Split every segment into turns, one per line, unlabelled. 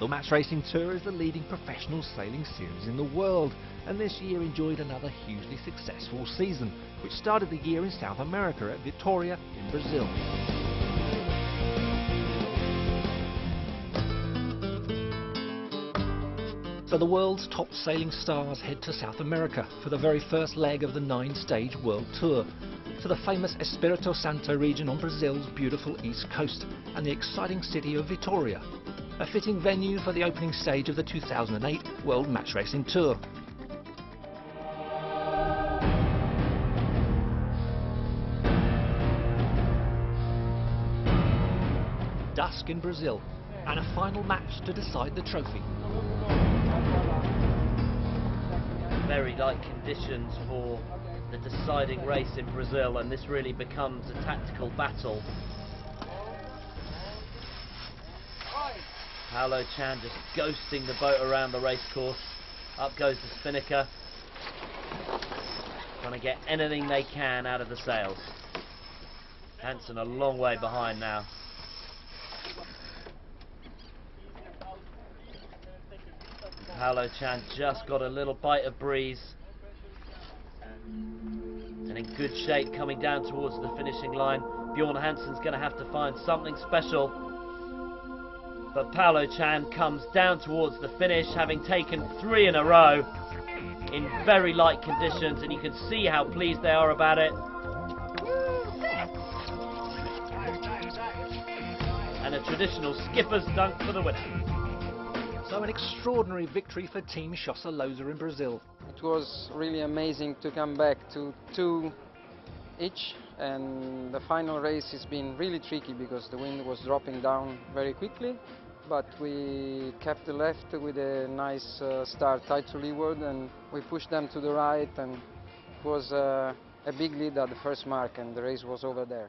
The Match Racing Tour is the leading professional sailing series in the world, and this year enjoyed another hugely successful season, which started the year in South America at Vitória in Brazil. So the world's top sailing stars head to South America for the very first leg of the 9-stage World Tour, to the famous Espírito Santo region on Brazil's beautiful east coast and the exciting city of Vitória, a fitting venue for the opening stage of the 2008 World Match Racing Tour. Dusk in Brazil, and a final match to decide the trophy.
Very light conditions for the deciding race in Brazil, and this really becomes a tactical battle. Paulo Chan just ghosting the boat around the racecourse. Up goes the spinnaker, trying to get anything they can out of the sails. Hansen a long way behind now. Paulo Chan just got a little bite of breeze and in good shape coming down towards the finishing line. Bjorn Hansen's going to have to find something special, but Paulo Chan comes down towards the finish, having taken 3 in a row in very light conditions, and you can see how pleased they are about it. And a traditional skipper's dunk for the winner.
So an extraordinary victory for Team Chossalosa in Brazil.
It was really amazing to come back to 2 each, and the final race has been really tricky because the wind was dropping down very quickly, but we kept the left with a nice start tight to leeward, and we pushed them to the right, and it was a big lead at the first mark, and the race was over there.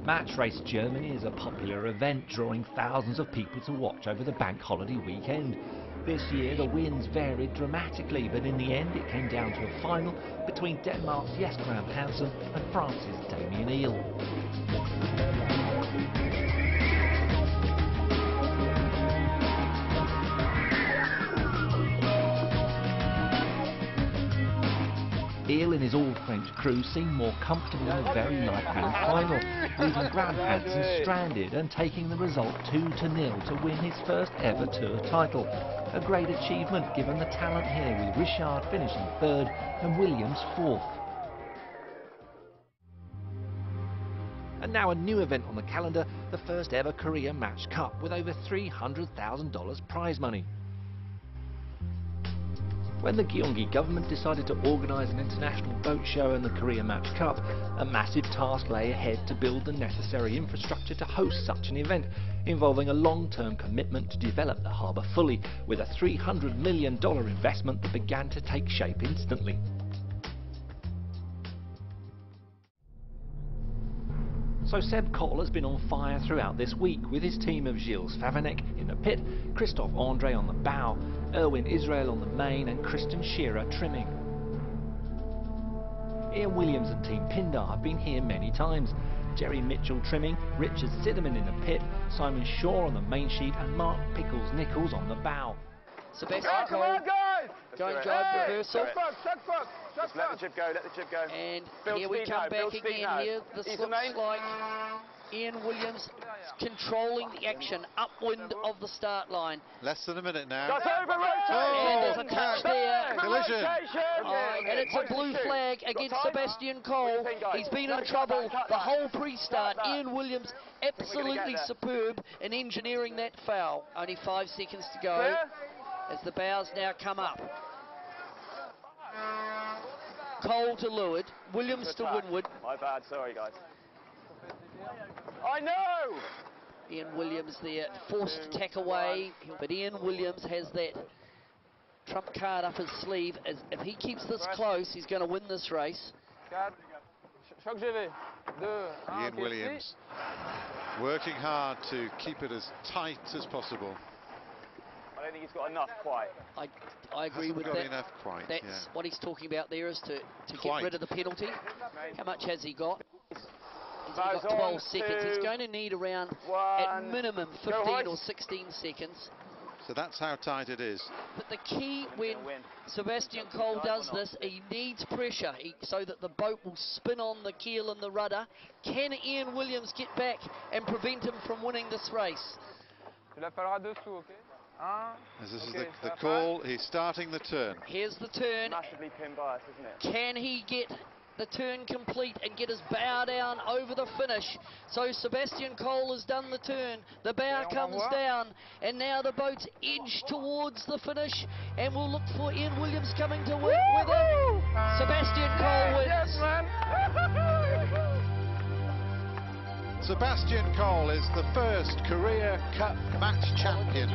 Match Race Germany is a popular event, drawing thousands of people to watch over the bank holiday weekend. This year the winds varied dramatically, but in the end it came down to a final between Denmark's Jesper Hansen and France's Damien Eel. Eel and his all-French crew seemed more comfortable in a very light wind final, leaving Graham Hansen stranded and taking the result 2-0 to win his first ever Tour title. A great achievement given the talent here, with Richard finishing 3rd and Williams 4th. And now a new event on the calendar, the first ever Korea Match Cup, with over $300,000 prize money. When the Gyeonggi government decided to organise an international boat show and the Korea Match Cup, a massive task lay ahead to build the necessary infrastructure to host such an event, involving a long-term commitment to develop the harbour fully, with a $300 million investment that began to take shape instantly. So Seb Cole has been on fire throughout this week, with his team of Gilles Favennec in the pit, Christophe André on the bow, Erwin Israel on the main, and Christian Shearer trimming. Ian Williams and Team Pindar have been here many times. Jerry Mitchell trimming, Richard Siderman in the pit, Simon Shaw on the main sheet, and Mark Pickles-Nichols on the bow.
Sebastian Cole going drive reversal.
Just let the jib go, let the jib go.
And here we come back again. Here this looks like Ian Williams controlling the action upwind of the start line.
Less than a minute now.
Just over rotate.
And there's a touch there.
Collision.
And it's a blue flag against Sebastian Cole. He's been in trouble the whole pre-start. Ian Williams absolutely superb in engineering that foul. Only 5 seconds to go as the bows now come up. Cole to leeward, Williams to windward.
My bad, sorry guys. I know!
Ian Williams there, forced to tack away, but Ian Williams has that trump card up his sleeve. As if he keeps this close, he's going to win this race.
Ian Williams working hard to keep it as tight as possible.
I don't think he's got enough quite.
I agree
Hasn't
with
got
that.
enough quite,
That's
yeah.
what he's talking about there, is to get rid of the penalty. How much has he got? We've got 12 seconds. He's going to need around, at minimum, 15 or 16 seconds.
So that's how tight it is.
But the key when Sebastian Coll does this, he needs pressure so that the boat will spin on the keel and the rudder. Can Ian Williams get back and prevent him from winning this race?
As this is the call, he's starting the turn.
Here's the turn.
Massively pin bias, isn't it?
Can he get the turn complete and get his bow down over the finish? So Sebastian Coll has done the turn, the bow comes down, and now the boat's edged towards the finish, and we'll look for Ian Williams coming to work with him. Sebastian Coll wins.
Sebastian Coll is the first career Cup match champion.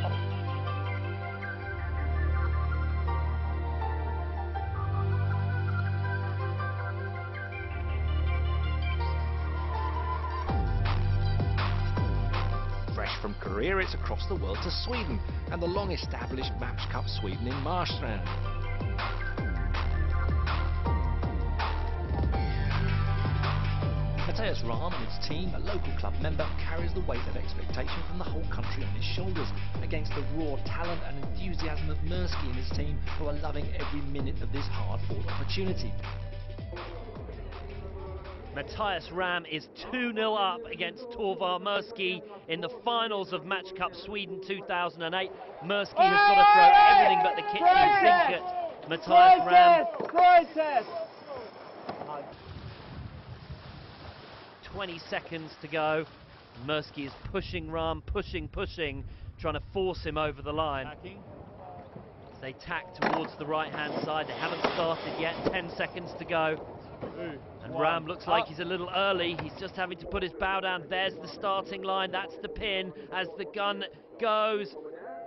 From Korea, it's across the world to Sweden and the long-established Match Cup Sweden in MARSTRAND. Matthias Rahm and his team, a local club member, carries the weight of expectation from the whole country on his shoulders against the raw talent and enthusiasm of Mirsky and his team, who are loving every minute of this hard-fought opportunity.
Matthias Rahm is 2-0 up against Torvar Mirsky in the finals of Match Cup Sweden 2008. Mirsky has got to throw everything but the kitchen sink at Matthias Rahm. 20 seconds to go. Mirsky is pushing Rahm, pushing, trying to force him over the line. As they tack towards the right-hand side, they haven't started yet, 10 seconds to go. And Rahm looks like he's a little early. He's just having to put his bow down. There's the starting line. That's the pin as the gun goes.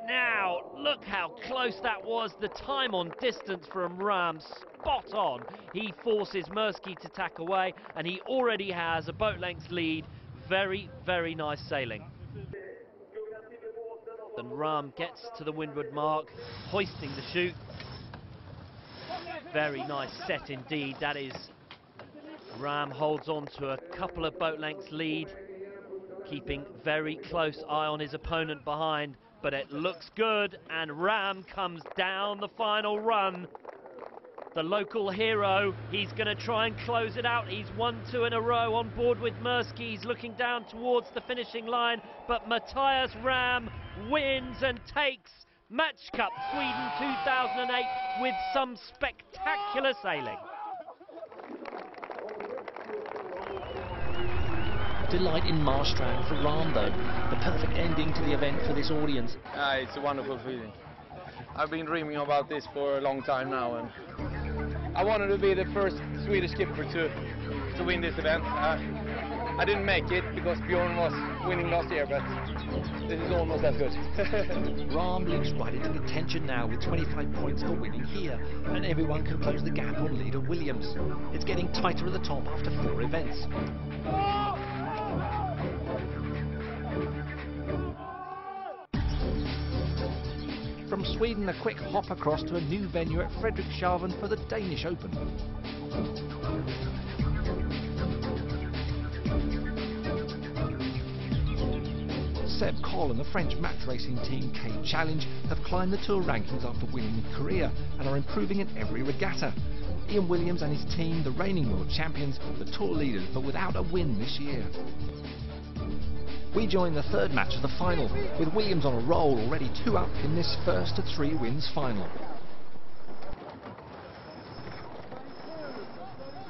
Now, look how close that was. The time on distance from Rahm, spot on. He forces Mirsky to tack away, and he already has a boat length lead. Very, very nice sailing. And Rahm gets to the windward mark, hoisting the chute. Very nice set indeed. That is, Rahm holds on to a couple of boat lengths lead, keeping very close eye on his opponent behind, but it looks good, and Rahm comes down the final run. The local hero, he's going to try and close it out. He's won 2 in a row on board with Mirsky. He's looking down towards the finishing line, but Matthias Rahm wins and takes Match Cup Sweden 2008 with some spectacular sailing.
Delight in MARSTRAND for Rahm though, the perfect ending to the event for this audience.
It's a wonderful feeling. I've been dreaming about this for a long time now, and I wanted to be the first Swedish skipper to win this event. I didn't make it because Bjorn was winning last year, but this is almost as good.
Rahm leaps right into contention now with 25 points for winning here, and everyone can close the gap on leader Williams. It's getting tighter at the top after 4 events. From Sweden, a quick hop across to a new venue at Frederikshavn for the Danish Open. Seb Coll and the French match racing team K Challenge have climbed the tour rankings after winning in Korea and are improving in every regatta. Ian Williams and his team, the reigning world champions, the tour leaders, but without a win this year. We join the third match of the final, with Williams on a roll, already 2 up in this first to 3 wins final.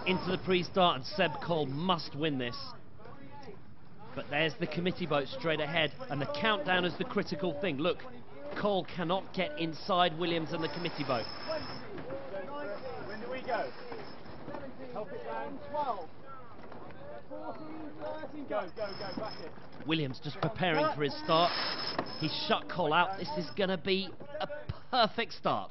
Into the pre-start, and Seb Coll must win this. But there's the committee boat straight ahead, and the countdown is the critical thing. Look, Coll cannot get inside Williams and the committee boat.
When do we go? 17, help it down. 12, 14, 13, go, back in.
Williams just preparing for his start. He's shut Coll out. This is going to be a perfect start.